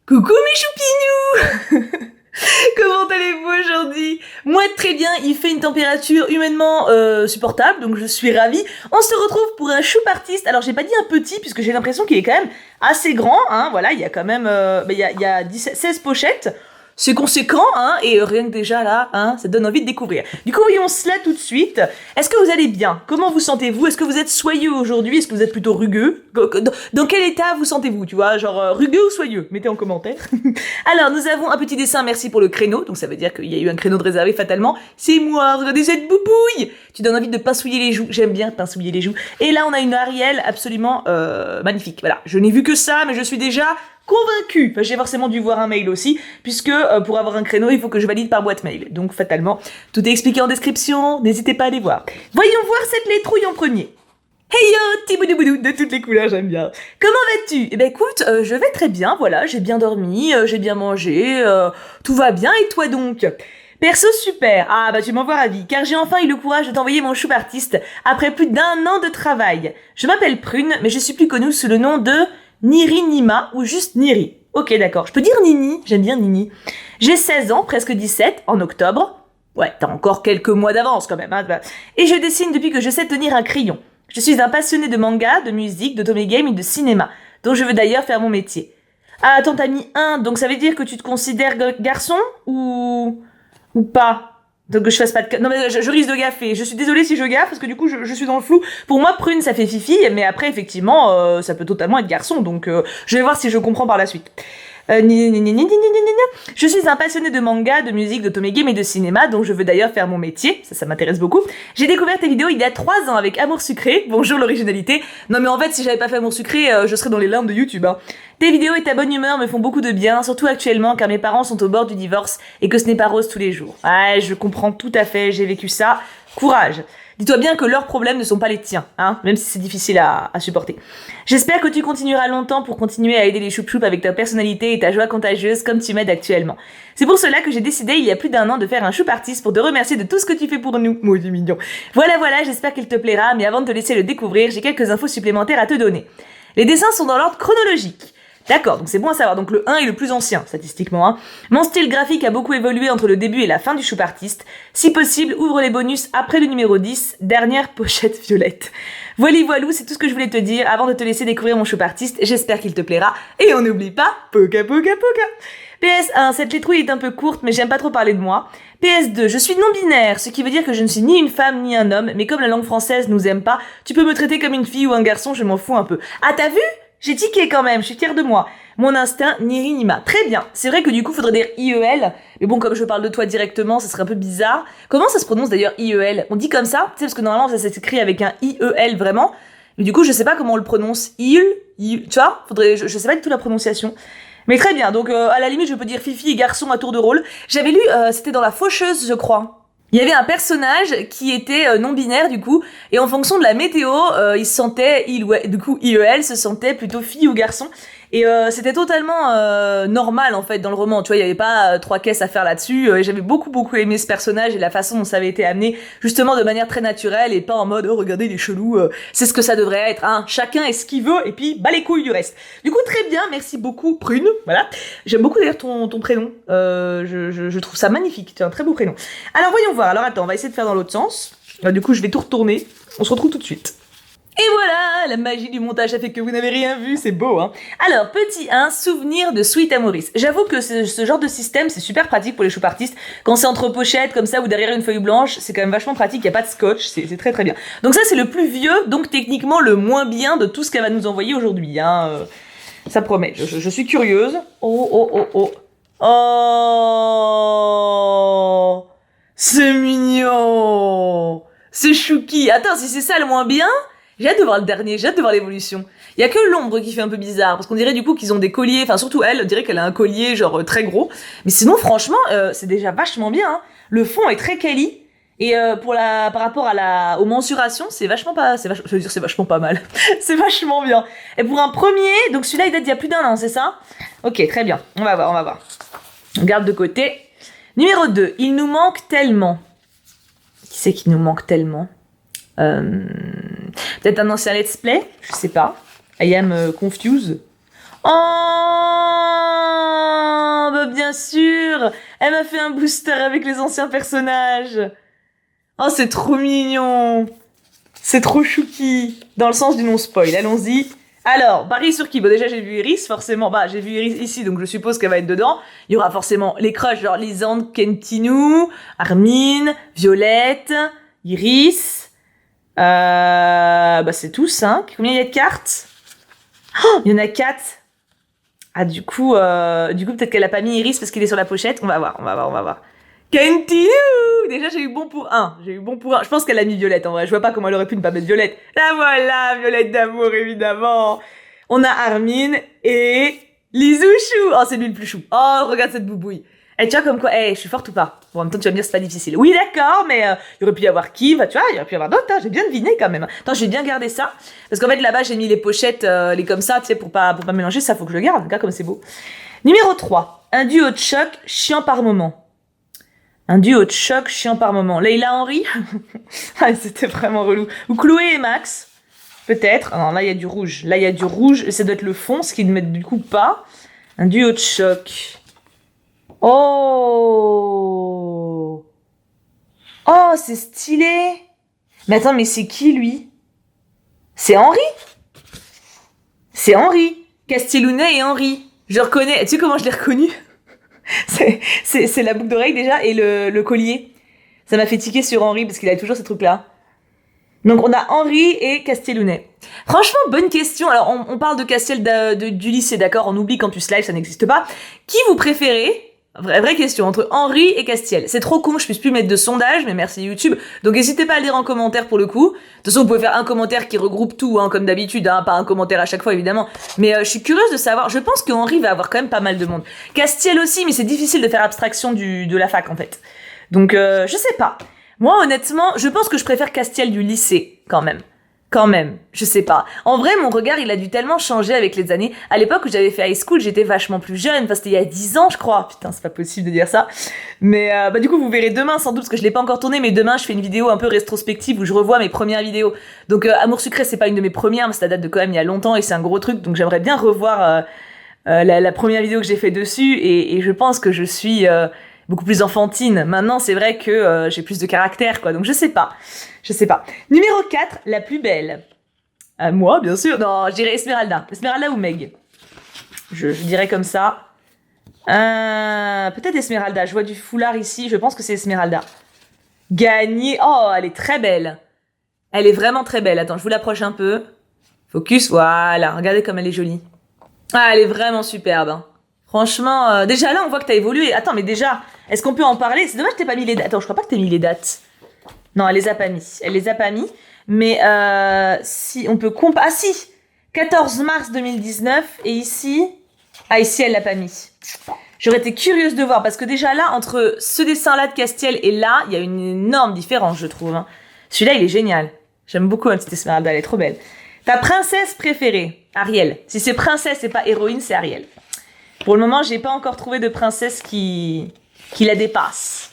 Coucou mes choupinous. Comment allez-vous aujourd'hui? Moi très bien, il fait une température humainement supportable, donc je suis ravie. On se retrouve pour un choup artiste. Alors j'ai pas dit un petit, puisque j'ai l'impression qu'il est quand même assez grand, hein, voilà, il y a quand même, il y a 16 pochettes. C'est conséquent, hein, et rien que déjà là, hein, ça donne envie de découvrir. Du coup, voyons cela tout de suite. Est-ce que vous allez bien? Comment vous sentez-vous? Est-ce que vous êtes soyeux aujourd'hui? Est-ce que vous êtes plutôt rugueux? Dans quel état vous sentez-vous? Tu vois, genre rugueux ou soyeux? Mettez en commentaire. Alors, nous avons un petit dessin, merci pour le créneau. Donc ça veut dire qu'il y a eu un créneau de réservé fatalement. C'est moi, regardez cette boubouille! Tu donnes envie de pinsouiller les joues. J'aime bien pinsouiller les joues. Et là, on a une Ariel absolument magnifique. Voilà, je n'ai vu que ça, mais je suis déjà convaincue. Enfin, j'ai forcément dû voir un mail aussi, puisque pour avoir un créneau, il faut que je valide par boîte mail. Donc fatalement, tout est expliqué en description, n'hésitez pas à aller voir. Voyons voir cette letrouille en premier. Hey yo, petit boudou de toutes les couleurs, j'aime bien. Comment vas-tu? Eh ben écoute, je vais très bien, voilà, j'ai bien dormi, j'ai bien mangé, tout va bien, et toi donc? Perso super, ah bah tu m'envoies ravi, car j'ai enfin eu le courage de t'envoyer mon choup artiste après plus d'1 an de travail. Je m'appelle Prune, mais je suis plus connue sous le nom de Niri Nima ou juste Niri. Ok d'accord, je peux dire Nini, j'aime bien Nini. J'ai 16 ans, presque 17, en octobre. Ouais, t'as encore quelques mois d'avance quand même, hein. Et je dessine depuis que je sais tenir un crayon. Je suis un passionné de manga, de musique, de Tommy Game et de cinéma, dont je veux d'ailleurs faire mon métier. Ah attends, t'as mis 1, donc ça veut dire que tu te considères garçon ou pas? Donc que je fasse pas de... Non mais je risque de gaffer, je suis désolée si je gaffe, parce que du coup je suis dans le flou. Pour moi, Prune ça fait fifi, mais après effectivement ça peut totalement être garçon, donc je vais voir si je comprends par la suite. Je suis un passionné de manga, de musique, d'automé-game et de cinéma, dont je veux d'ailleurs faire mon métier, ça m'intéresse beaucoup. J'ai découvert tes vidéos il y a 3 ans avec Amour Sucré, bonjour l'originalité. Non mais en fait si j'avais pas fait Amour Sucré, je serais dans les limbes de YouTube, hein. Tes vidéos et ta bonne humeur me font beaucoup de bien, surtout actuellement car mes parents sont au bord du divorce et que ce n'est pas rose tous les jours. Ouais, je comprends tout à fait, j'ai vécu ça. Courage. Dis-toi bien que leurs problèmes ne sont pas les tiens, hein, même si c'est difficile à supporter. J'espère que tu continueras longtemps pour continuer à aider les choup-choup avec ta personnalité et ta joie contagieuse comme tu m'aides actuellement. C'est pour cela que j'ai décidé il y a plus d'1 an de faire un choup artiste pour te remercier de tout ce que tu fais pour nous. Moi, c'est mignon. Voilà, j'espère qu'il te plaira, mais avant de te laisser le découvrir, j'ai quelques infos supplémentaires à te donner. Les dessins sont dans l'ordre chronologique. D'accord, donc c'est bon à savoir. Donc le 1 est le plus ancien, statistiquement. Hein. Mon style graphique a beaucoup évolué entre le début et la fin du choup artiste. Si possible, ouvre les bonus après le numéro 10, dernière pochette violette. Voilou, c'est tout ce que je voulais te dire avant de te laisser découvrir mon choup artiste. J'espère qu'il te plaira. Et on n'oublie pas, poka. PS1, cette letrouille est un peu courte, mais j'aime pas trop parler de moi. PS2, je suis non-binaire, ce qui veut dire que je ne suis ni une femme ni un homme, mais comme la langue française nous aime pas, tu peux me traiter comme une fille ou un garçon, je m'en fous un peu. Ah, t'as vu? J'ai tiqué quand même, je suis fière de moi. Mon instinct, Niri Nima. Très bien. C'est vrai que du coup, faudrait dire IEL. Mais bon, comme je parle de toi directement, ça serait un peu bizarre. Comment ça se prononce d'ailleurs IEL? On dit comme ça? Tu sais, parce que normalement, ça s'écrit avec un IEL vraiment. Mais du coup, je sais pas comment on le prononce. Tu vois? Je sais pas du tout la prononciation. Mais très bien. Donc, à la limite, je peux dire Fifi et garçon à tour de rôle. J'avais lu, c'était dans La Faucheuse, je crois. Il y avait un personnage qui était non-binaire du coup, et en fonction de la météo, il se sentait, du coup IEL se sentait plutôt fille ou garçon, et c'était totalement normal en fait dans le roman, tu vois, il y avait pas 3 caisses à faire là-dessus, et j'avais beaucoup aimé ce personnage et la façon dont ça avait été amené, justement de manière très naturelle, et pas en mode oh regardez les chelous, c'est ce que ça devrait être, hein, chacun est ce qu'il veut, et puis bah les couilles du reste. Du coup très bien, merci beaucoup Prune, voilà, j'aime beaucoup d'ailleurs ton prénom, je trouve ça magnifique, tu as un très beau prénom. Alors voyons voir. Alors attends, on va essayer de faire dans l'autre sens. Du coup, je vais tout retourner. On se retrouve tout de suite. Et voilà, la magie du montage a fait que vous n'avez rien vu, c'est beau, hein. Alors, petit 1, souvenir de Sweet Amoris. J'avoue que ce genre de système, c'est super pratique pour les choup artistes. Quand c'est entre pochettes, comme ça, ou derrière une feuille blanche, c'est quand même vachement pratique, il n'y a pas de scotch, c'est très bien. Donc ça, c'est le plus vieux, donc techniquement le moins bien de tout ce qu'elle va nous envoyer aujourd'hui, hein. Ça promet, je suis curieuse. Oh. C'est mignon. C'est chouki. Attends, si c'est ça le moins bien, j'ai hâte de voir le dernier, j'ai hâte de voir l'évolution. Il y a que l'ombre qui fait un peu bizarre, parce qu'on dirait du coup qu'ils ont des colliers, enfin surtout elle, on dirait qu'elle a un collier genre très gros. Mais sinon, franchement, c'est déjà vachement bien, hein. Le fond est très quali. Et par rapport aux mensurations, c'est vachement pas mal. C'est vachement bien. Et pour un premier, donc celui-là il date d'il y a plus d'1 an, c'est ça? Ok, très bien. On va voir. On garde de côté. Numéro 2, il nous manque tellement. Qui c'est qui nous manque tellement? Peut-être un ancien let's play? Je sais pas. I am confused. Oh, sûr. Elle m'a fait un booster avec les anciens personnages. Oh, c'est trop mignon. C'est trop chouki. Dans le sens du non-spoil, allons-y. Alors, Paris sur qui? Bon, déjà, j'ai vu Iris, forcément. Bah, j'ai vu Iris ici, donc je suppose qu'elle va être dedans. Il y aura forcément les crushs, genre Lisande, Kentinou, Armin, Violette, Iris. Bah, c'est tout, 5. Combien il y a de cartes? Oh, il y en a 4. Ah, du coup, peut-être qu'elle a pas mis Iris parce qu'il est sur la pochette. On va voir. Kentinou! Déjà, j'ai eu bon pour un. Je pense qu'elle a mis Violette, en vrai. Je vois pas comment elle aurait pu ne pas mettre Violette. La voilà, Violette d'amour, évidemment. On a Armin et Lizouchou. Oh, c'est lui le plus chou. Oh, regarde cette boubouille. Et tu vois comme quoi, je suis forte ou pas? Bon, en même temps, tu vas me dire, c'est pas difficile. Oui, d'accord, mais il y aurait pu y avoir qui? Bah, tu vois, il y aurait pu y avoir d'autres. Hein. J'ai bien deviné quand même. Attends, j'ai bien gardé ça. Parce qu'en fait, là-bas, j'ai mis les pochettes, les comme ça, tu sais, pour pas mélanger. Ça, faut que je le garde. Regarde comme c'est beau. Numéro 3. Un duo de choc chiant par moment. Un duo de choc chiant par moment. Leila Henry. Ah, c'était vraiment relou. Ou Chloé et Max. Peut-être. Non, là, il y a du rouge. Et ça doit être le fond, ce qui ne met du coup pas. Un duo de choc. Oh! Oh, c'est stylé! Mais attends, mais c'est qui, lui? C'est Henri? C'est Henri! Castellounet et Henri. Je le reconnais. Tu sais comment je l'ai reconnu? C'est la boucle d'oreille déjà et le collier. Ça m'a fait tiquer sur Henri parce qu'il a toujours ces trucs-là. Donc on a Henri et Castellounet. Franchement, bonne question. Alors on parle de Castel du lycée, d'accord? On oublie Campus Live, ça n'existe pas. Qui vous préférez? Vraie question, entre Henri et Castiel. C'est trop con, je puisse plus mettre de sondage, mais merci YouTube. Donc n'hésitez pas à le dire en commentaire pour le coup. De toute façon, vous pouvez faire un commentaire qui regroupe tout, hein, comme d'habitude, hein, pas un commentaire à chaque fois évidemment. Mais je suis curieuse de savoir, je pense que Henri va avoir quand même pas mal de monde. Castiel aussi, mais c'est difficile de faire abstraction de la fac en fait. Donc je sais pas. Moi honnêtement, je pense que je préfère Castiel du lycée, quand même. Je sais pas. En vrai, mon regard, il a dû tellement changer avec les années. À l'époque où j'avais fait high school, j'étais vachement plus jeune. Enfin, c'était il y a 10 ans, je crois. Putain, c'est pas possible de dire ça. Mais bah du coup, vous verrez demain, sans doute, parce que je l'ai pas encore tourné, mais demain, je fais une vidéo un peu rétrospective où je revois mes premières vidéos. Donc, Amour sucré, c'est pas une de mes premières, mais ça date de quand même il y a longtemps et c'est un gros truc. Donc, j'aimerais bien revoir la première vidéo que j'ai fait dessus. Et je pense que je suis beaucoup plus enfantine. Maintenant, c'est vrai que j'ai plus de caractère, quoi. Donc, je sais pas. Numéro 4, la plus belle. Moi, bien sûr. Non, je dirais Esmeralda. Esmeralda ou Meg. Je dirais comme ça. Peut-être Esmeralda. Je vois du foulard ici. Je pense que c'est Esmeralda. Gagné. Oh, elle est très belle. Elle est vraiment très belle. Attends, je vous l'approche un peu. Focus, voilà. Regardez comme elle est jolie. Ah, elle est vraiment superbe. Hein. Franchement, déjà là, on voit que t'as évolué. Attends, mais déjà, est-ce qu'on peut en parler? C'est dommage que t'aies pas mis les dates. Attends, je crois pas que t'aies mis les dates. Non, elle les a pas mis. Mais si on peut comparer... Ah si 14 mars 2019 et ici... Ah ici elle l'a pas mis. J'aurais été curieuse de voir parce que déjà là, entre ce dessin-là de Castiel et là, il y a une énorme différence je trouve. Hein. Celui-là il est génial. J'aime beaucoup ma petite Esmeralda, elle est trop belle. Ta princesse préférée? Ariel. Si c'est princesse et pas héroïne, c'est Ariel. Pour le moment, j'ai pas encore trouvé de princesse qui la dépasse.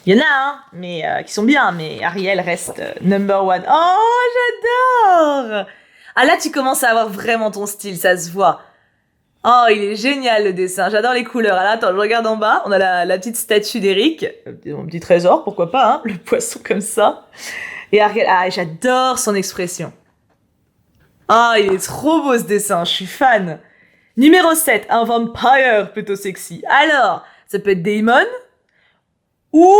Il y en a, hein, mais qui sont bien, mais Ariel reste number one. Oh, j'adore! Ah là, tu commences à avoir vraiment ton style, ça se voit. Oh, il est génial le dessin, j'adore les couleurs. Alors attends, je regarde en bas, on a la petite statue d'Eric, mon petit trésor, pourquoi pas, hein, le poisson comme ça. Et Ariel, ah, j'adore son expression. Ah, il est trop beau ce dessin, je suis fan. Numéro 7, un vampire plutôt sexy. Alors, ça peut être Damon, ou...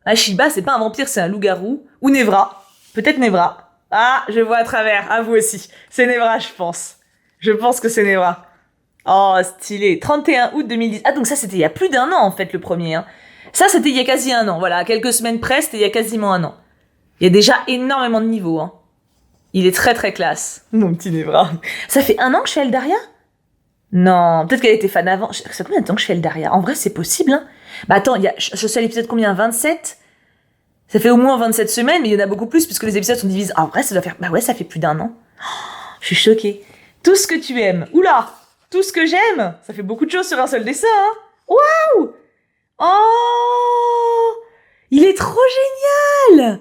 Ah, Shiba, c'est pas un vampire, c'est un loup-garou. Ou Nevra. Peut-être Nevra. Ah, je vois à travers. Ah, vous aussi. C'est Nevra, je pense. Je pense que c'est Nevra. Oh, stylé. 31 août 2010. Ah, donc ça, c'était il y a plus d'1 an, en fait, le premier. Hein. Ça, c'était il y a quasi 1 an. Voilà, quelques semaines près, c'était il y a quasiment 1 an. Il y a déjà énormément de niveaux. Hein. Il est très, très classe. Mon petit Nevra. Ça fait 1 an que je fais Eldaria? Non, peut-être qu'elle était fan avant. Ça fait combien de temps que je fais Eldaria? En vrai, c'est possible, hein. Bah attends, je suis à l'épisode combien? 27? Ça fait au moins 27 semaines, mais il y en a beaucoup plus, puisque les épisodes sont divisés. En vrai, ça doit faire... Bah ouais, ça fait plus d'1 an. Oh, je suis choquée. Tout ce que tu aimes. Oula! Tout ce que j'aime! Ça fait beaucoup de choses sur un seul dessin, hein. Waouh! Oh! Il est trop génial!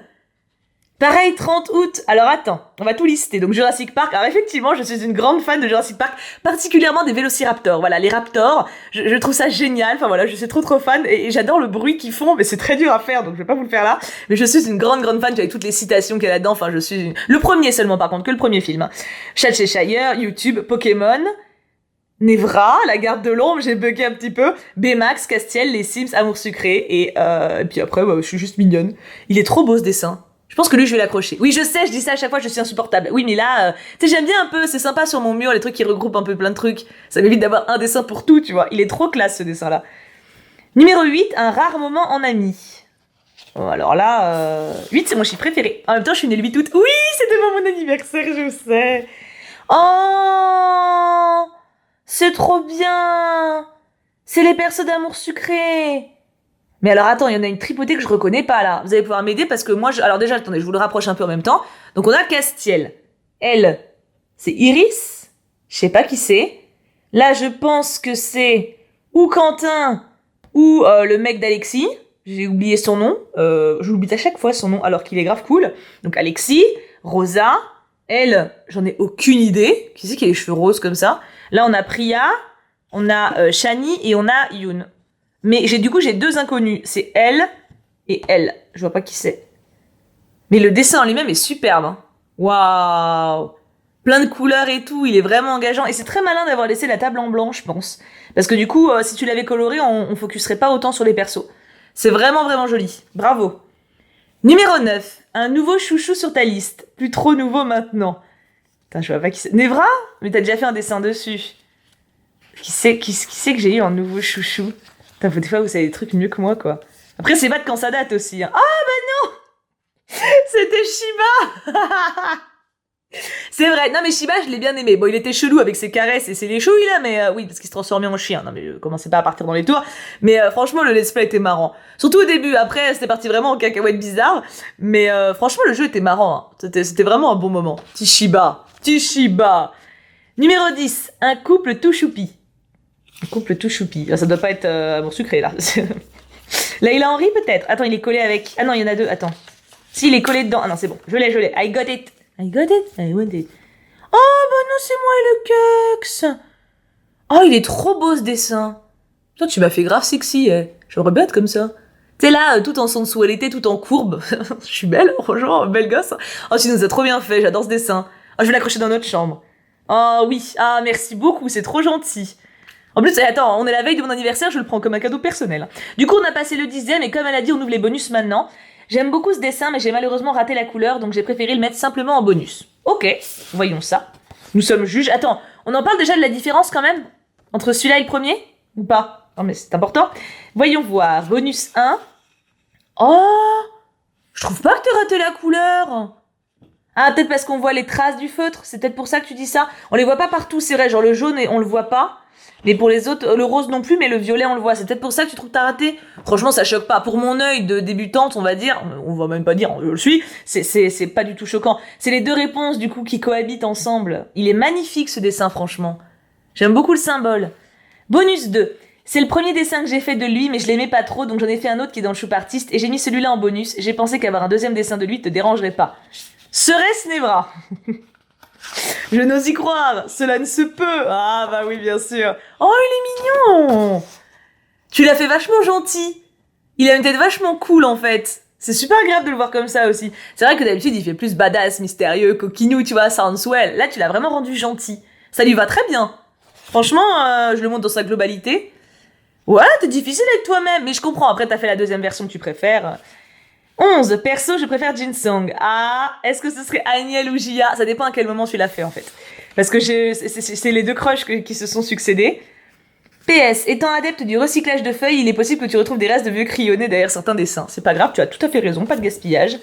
Pareil, 30 août. Alors attends, on va tout lister. Donc Jurassic Park. Alors effectivement, je suis une grande fan de Jurassic Park, particulièrement des vélociraptors. Voilà, les raptors, je trouve ça génial. Enfin voilà, je suis trop fan et j'adore le bruit qu'ils font, mais c'est très dur à faire, donc je vais pas vous le faire là. Mais je suis une grande fan, avec toutes les citations qu'il y a là-dedans. Enfin, le premier seulement par contre, que le premier film. Hein. Cheshire, YouTube, Pokémon. Nevra, la garde de l'ombre, j'ai bugué un petit peu. Baymax, Castiel, les Sims, Amour sucré. Et puis après, je suis juste mignonne. Il est trop beau ce dessin. Je pense que lui, je vais l'accrocher. Oui, je sais, je dis ça à chaque fois, je suis insupportable. Oui, mais là, tu sais, j'aime bien un peu, c'est sympa sur mon mur, les trucs qui regroupent un peu plein de trucs. Ça m'évite d'avoir un dessin pour tout, tu vois. Il est trop classe, ce dessin-là. Numéro 8, un rare moment en ami. Oh, alors là, 8, c'est mon chiffre préféré. En même temps, je suis née le 8 août. Oui, c'est devant mon anniversaire, je sais. Oh, c'est trop bien. C'est les persos d'amour sucré. Mais alors attends, il y en a une tripotée que je reconnais pas là. Vous allez pouvoir m'aider parce que moi, alors déjà, attendez, je vous le rapproche un peu en même temps. Donc on a Castiel. Elle, c'est Iris. Je sais pas qui c'est. Là, je pense que c'est ou Quentin ou le mec d'Alexis. J'ai oublié son nom. Je l'oublie à chaque fois son nom alors qu'il est grave cool. Donc Alexis, Rosa. Elle, j'en ai aucune idée. Qui c'est qui a les cheveux roses comme ça? Là, on a Priya, on a Shani et on a Yoon. Mais j'ai 2 inconnus. C'est elle et elle. Je vois pas qui c'est. Mais le dessin en lui-même est superbe. Hein. Waouh! Plein de couleurs et tout. Il est vraiment engageant. Et c'est très malin d'avoir laissé la table en blanc, je pense. Parce que du coup, si tu l'avais coloré, on focuserait pas autant sur les persos. C'est vraiment joli. Bravo. Numéro 9. Un nouveau chouchou sur ta liste. Plus trop nouveau maintenant. Putain, je vois pas qui c'est. Nevra? Mais t'as déjà fait un dessin dessus. Qui c'est que j'ai eu en nouveau chouchou? Putain, des fois, vous savez des trucs mieux que moi, quoi. Après, c'est pas de quand ça date aussi. Hein. Ah, bah non! C'était Shiba! C'est vrai. Non, mais Shiba, je l'ai bien aimé. Bon, il était chelou avec ses caresses et ses léchouilles, là, mais oui, parce qu'il se transformait en chien. Non, mais commencez pas à partir dans les tours. Mais franchement, le let's play était marrant. Surtout au début. Après, c'était parti vraiment en cacahuète bizarre. Mais franchement, le jeu était marrant. Hein. C'était vraiment un bon moment. Petit Shiba. Numéro 10. Un couple tout choupi. Un couple tout choupi. Là, ça doit pas être amour sucré, là. Leila Henry, peut-être. Attends, il est collé avec... Ah non, il y en a 2. Attends. Si, il est collé dedans. Ah non, c'est bon. Je l'ai. I got it. I want it. Oh, bah non, c'est moi et le Kux. Oh, il est trop beau, ce dessin. Toi, tu m'as fait grave sexy, eh. J'aimerais bien être comme ça. T'es là, tout en sensualité, tout en courbe. Je suis belle, franchement, belle gosse. Oh, tu nous as trop bien fait, j'adore ce dessin. Oh, je vais l'accrocher dans notre chambre. Oh oui, ah, merci beaucoup, c'est trop gentil. En plus, attends, on est la veille de mon anniversaire, je le prends comme un cadeau personnel. Du coup, on a passé le 10e et comme elle a dit, on ouvre les bonus maintenant. J'aime beaucoup ce dessin, mais j'ai malheureusement raté la couleur, donc j'ai préféré le mettre simplement en bonus. Ok, voyons ça. Nous sommes juges. Attends, on en parle déjà de la différence quand même? Entre celui-là et le premier? Ou pas? Non mais c'est important. Voyons voir. Bonus 1. Oh, je trouve pas que t'aies raté la couleur. Ah, peut-être parce qu'on voit les traces du feutre. C'est peut-être pour ça que tu dis ça. On les voit pas partout, c'est vrai. Genre le jaune, on le voit pas. Mais pour les autres, le rose non plus, mais le violet, on le voit. C'est peut-être pour ça que tu trouves que t'as raté. Franchement, ça choque pas. Pour mon œil de débutante, on va dire, on va même pas dire, je le suis, c'est pas du tout choquant. C'est les 2 réponses, du coup, qui cohabitent ensemble. Il est magnifique, ce dessin, franchement. J'aime beaucoup le symbole. Bonus 2. C'est le premier dessin que j'ai fait de lui, mais je l'aimais pas trop, donc j'en ai fait un autre qui est dans le choup artiste, et j'ai mis celui-là en bonus. J'ai pensé qu'avoir un 2e dessin de lui te dérangerait pas. Serait-ce Nevra? Je n'ose y croire, cela ne se peut. Ah bah oui, bien sûr. Oh, il est mignon. Tu l'as fait vachement gentil. Il a une tête vachement cool en fait. C'est super agréable de le voir comme ça aussi. C'est vrai que d'habitude il fait plus badass, mystérieux, coquinou, tu vois, sounds well. Là tu l'as vraiment rendu gentil. Ça lui va très bien. Franchement, je le montre dans sa globalité. Ouais, t'es difficile avec toi-même, mais je comprends. Après t'as fait la 2e version que tu préfères. 11. Perso, je préfère Jinsong. Ah, est-ce que ce serait Agnel ou Jia? Ça dépend à quel moment tu l'as fait, en fait. Parce que c'est les 2 crushs qui se sont succédés. PS, étant adepte du recyclage de feuilles, il est possible que tu retrouves des restes de vieux crayonnés derrière certains dessins. C'est pas grave, tu as tout à fait raison, pas de gaspillage.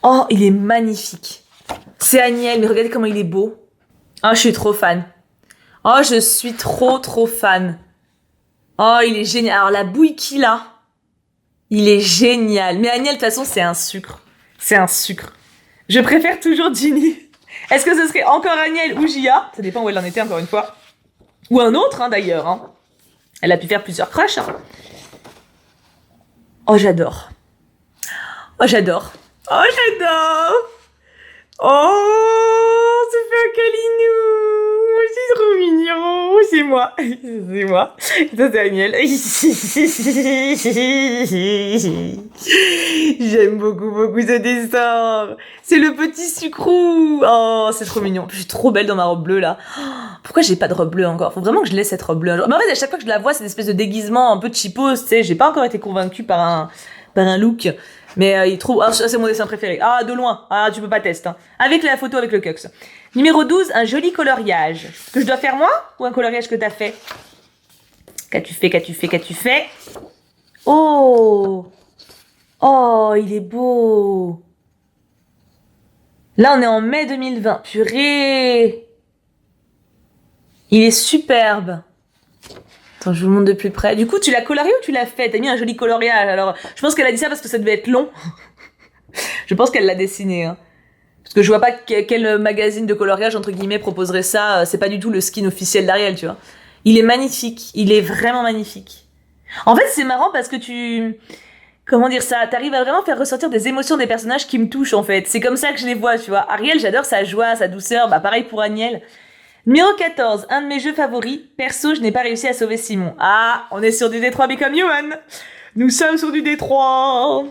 Oh, il est magnifique. C'est Agnel, mais regardez comment il est beau. Oh, je suis trop fan. Oh, je suis trop fan. Oh, il est génial. Alors, la bouille qu'il a... Il est génial. Mais Agnel, de toute façon, c'est un sucre. C'est un sucre. Je préfère toujours Ginny. Est-ce que ce serait encore Agnel ou Jia? Ça dépend où elle en était, encore une fois. Ou un autre, hein, d'ailleurs. Hein. Elle a pu faire plusieurs crushs. Hein. Oh, j'adore. Oh, j'adore. Oh, j'adore. Oh, ça fait un câlinou. C'est trop mignon. C'est moi. C'est moi. Ça, c'est Agnel. J'aime beaucoup, beaucoup ce dessin. C'est le petit sucrou. Oh, c'est trop mignon. Je suis trop belle dans ma robe bleue, là. Pourquoi j'ai pas de robe bleue encore? Faut vraiment que je laisse cette robe bleue. Mais en fait, à chaque fois que je la vois, c'est une espèce de déguisement un peu cheapos, tu sais. J'ai pas encore été convaincue par un look. Mais il trouve... Ah, c'est mon dessin préféré. Ah, de loin. Ah, tu peux pas tester. Hein. Avec la photo avec le Cux. Numéro 12, un joli coloriage. Que je dois faire moi? Ou un coloriage que t'as fait? Qu'as-tu fait? Oh! Oh, il est beau! Là, on est en mai 2020. Purée! Il est superbe. Attends, je vous le montre de plus près. Du coup, tu l'as colorié ou tu l'as fait? T'as mis un joli coloriage. Alors, je pense qu'elle a dit ça parce que ça devait être long. Je pense qu'elle l'a dessiné. Hein. Parce que je vois pas quel magazine de coloriage, entre guillemets, proposerait ça. C'est pas du tout le skin officiel d'Ariel, tu vois. Il est magnifique. Il est vraiment magnifique. En fait, c'est marrant parce que tu... Comment dire ça? T'arrives à vraiment faire ressortir des émotions des personnages qui me touchent, en fait. C'est comme ça que je les vois, tu vois. Ariel, j'adore sa joie, sa douceur. Bah, pareil pour Agnel. Numéro 14, un de mes jeux favoris. Perso, je n'ai pas réussi à sauver Simon. Ah, on est sur du Détroit Become Human. Nous sommes sur du Détroit.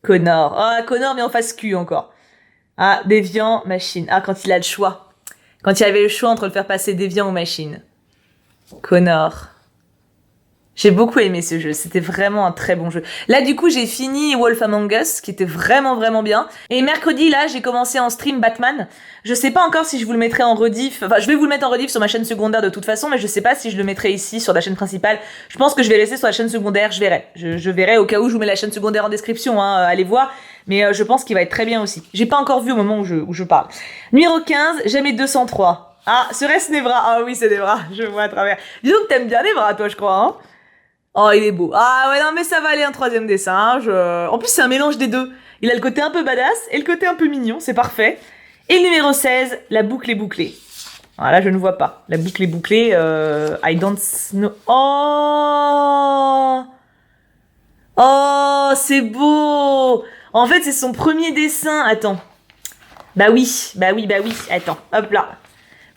Connor. Ah, Connor, mais en face cul encore. Ah, Déviant, Machine. Ah, quand il a le choix. Quand il avait le choix entre le faire passer Déviant ou Machine. Connor. J'ai beaucoup aimé ce jeu, c'était vraiment un très bon jeu. Là, du coup, j'ai fini Wolf Among Us, qui était vraiment, vraiment bien. Et mercredi, là, j'ai commencé en stream Batman. Je sais pas encore si je vous le mettrai en rediff. Enfin, je vais vous le mettre en rediff sur ma chaîne secondaire de toute façon, mais je sais pas si je le mettrai ici, sur la chaîne principale. Je pense que je vais rester sur la chaîne secondaire, je verrai. Je verrai, au cas où je vous mets la chaîne secondaire en description, hein, allez voir. Mais je pense qu'il va être très bien aussi. J'ai pas encore vu au moment où je parle. Numéro 15, j'aimais 203. Ah, serait-ce Nevra? Ah oui, c'est Nevra, je vois à travers. Dis donc, t'aimes bien Nevra, toi, je crois, hein? Oh, il est beau. Ah ouais, non, mais ça va aller un troisième dessin. En plus, c'est un mélange des deux. Il a le côté un peu badass et le côté un peu mignon, c'est parfait. Et le numéro 16, la boucle est bouclée. Voilà, je ne vois pas. La boucle est bouclée, I don't know. Oh! Oh, c'est beau! En fait, c'est son premier dessin. Attends. Bah oui. Attends, hop là.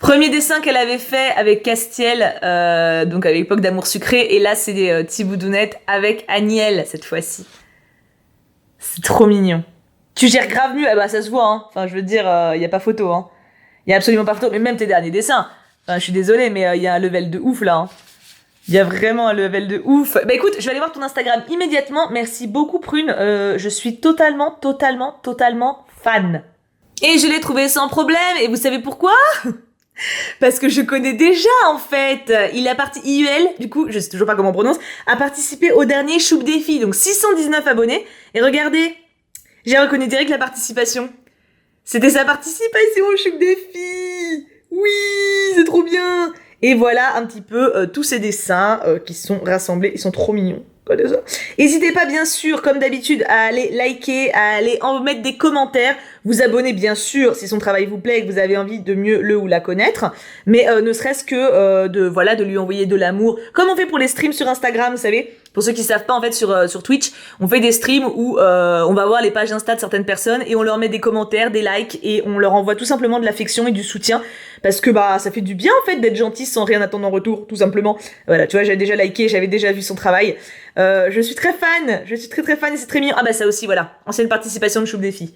Premier dessin qu'elle avait fait avec Castiel, donc à l'époque d'Amour Sucré, et là c'est des petits boudounettes avec Agnel cette fois-ci. C'est trop mignon. Tu gères grave mieux, ah bah ça se voit, hein. Enfin je veux dire, y a pas photo, hein. Y a absolument pas photo, mais même tes derniers dessins. Enfin je suis désolée, mais y a un level de ouf là, hein. Y a vraiment un level de ouf. Bah écoute, je vais aller voir ton Instagram immédiatement. Merci beaucoup Prune, je suis totalement fan. Et je l'ai trouvé sans problème, et vous savez pourquoi? Parce que je connais déjà en fait. Il a IUL, du coup, je sais toujours pas comment on prononce, a participé au dernier Choup Défi, donc 619 abonnés. Et regardez, j'ai reconnu direct la participation. C'était sa participation au Choup Défi. Oui, c'est trop bien. Et voilà un petit peu tous ces dessins qui sont rassemblés, ils sont trop mignons. N'hésitez pas bien sûr, comme d'habitude, à aller liker, à aller en mettre des commentaires, vous abonner bien sûr si son travail vous plaît et que vous avez envie de mieux le ou la connaître, mais ne serait-ce que de lui envoyer de l'amour, comme on fait pour les streams sur Instagram, vous savez. Pour ceux qui savent pas, en fait, sur Twitch, on fait des streams où on va voir les pages Insta de certaines personnes et on leur met des commentaires, des likes et on leur envoie tout simplement de l'affection et du soutien parce que bah ça fait du bien en fait d'être gentil sans rien attendre en retour, tout simplement. Voilà, tu vois, j'avais déjà liké, j'avais déjà vu son travail. Je suis très fan, je suis très fan et c'est très mignon. Ah bah ça aussi, voilà, ancienne participation de Choup Défi.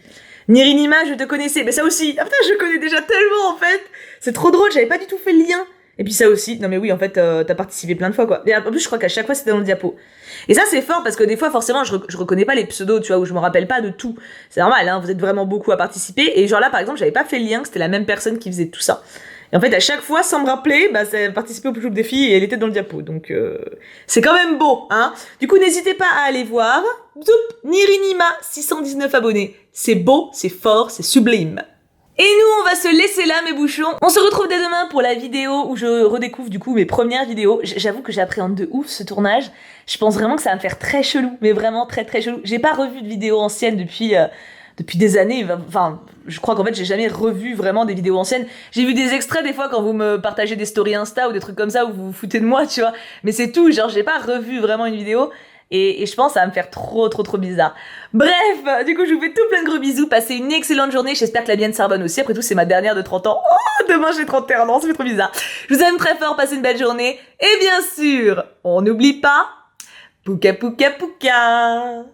Nirinima, je te connaissais, mais ça aussi, ah putain, je connais déjà tellement en fait. C'est trop drôle, j'avais pas du tout fait le lien. Et puis ça aussi, non mais oui, en fait, t'as participé plein de fois, quoi. Et en plus, je crois qu'à chaque fois, c'était dans le diapo. Et ça, c'est fort, parce que des fois, forcément, je reconnais pas les pseudos, tu vois, ou je me rappelle pas de tout. C'est normal, hein, vous êtes vraiment beaucoup à participer. Et genre là, par exemple, j'avais pas fait le lien que c'était la même personne qui faisait tout ça. Et en fait, à chaque fois, sans me rappeler, bah, ça participé au Choup Défi et elle était dans le diapo. Donc, c'est quand même beau, hein. Du coup, n'hésitez pas à aller voir. Zoup, Nirinima, 619 abonnés. C'est beau, c'est fort, c'est sublime. Et nous, on va se laisser là, mes bouchons. On se retrouve dès demain pour la vidéo où je redécouvre du coup mes premières vidéos. J'avoue que j'appréhende de ouf ce tournage. Je pense vraiment que ça va me faire très chelou, mais vraiment très chelou. J'ai pas revu de vidéos anciennes depuis des années. Enfin, je crois qu'en fait, j'ai jamais revu vraiment des vidéos anciennes. J'ai vu des extraits des fois quand vous me partagez des stories Insta ou des trucs comme ça où vous vous foutez de moi, tu vois. Mais c'est tout, genre j'ai pas revu vraiment une vidéo. Et je pense que ça va me faire trop bizarre. Bref, du coup, je vous fais tout plein de gros bisous. Passez une excellente journée. J'espère que la mienne sera bonne aussi. Après tout, c'est ma dernière de 30 ans. Oh, demain, j'ai 31 ans. Ça fait trop bizarre. Je vous aime très fort. Passez une belle journée. Et bien sûr, on n'oublie pas... Pouka pouka pouka.